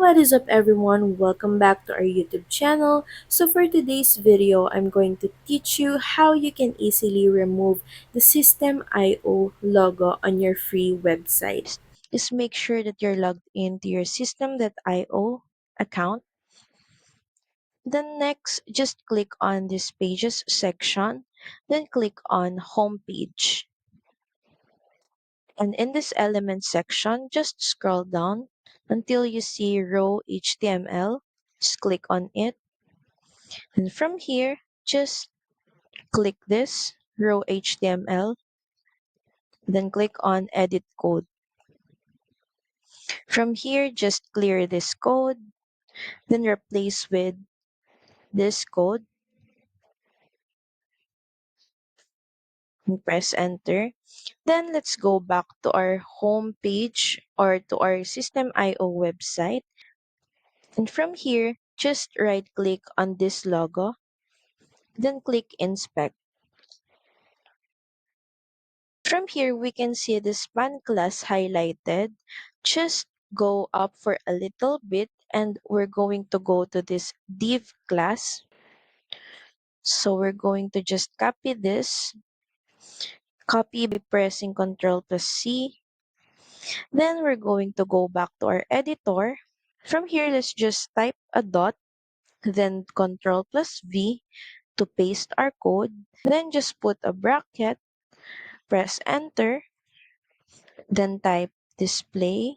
what is up everyone? Welcome back to our YouTube channel. So for today's video, I'm going to teach you how you can easily remove the systemeio logo on your free website. Is make sure that you're logged into your system.io account. Then next, just click on this pages section, then click on home page. And in this element section, just scroll down until you see row HTML. Just click on it. And from here, just click this row HTML, then click on edit code. From here, just clear this code, then replace with this code and press enter. Then let's go back to our home page or to our System.io website. And from here, just right click on this logo, then click inspect. From here, we can see the span class highlighted. Just go up for a little bit and we're going to go to this div class. So we're going to just copy this, copy by pressing Ctrl plus C. Then we're going to go back to our editor. From here, let's just type a dot, then Ctrl plus V to paste our code. Then just put a bracket, press enter, then type display,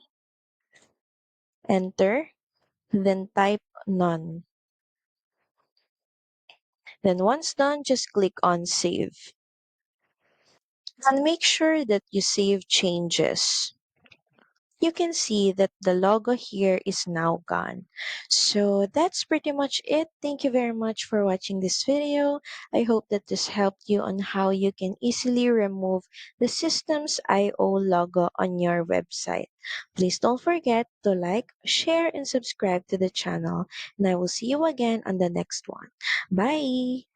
enter, then type none. Then once done, just click on save. And make sure that you save changes. You can see that the logo here is now gone. So that's pretty much it. Thank you very much for watching this video. I hope that this helped you on how you can easily remove the Systems IO logo on your website. Please don't forget to like, share, and subscribe to the channel. And I will see you again on the next one. Bye!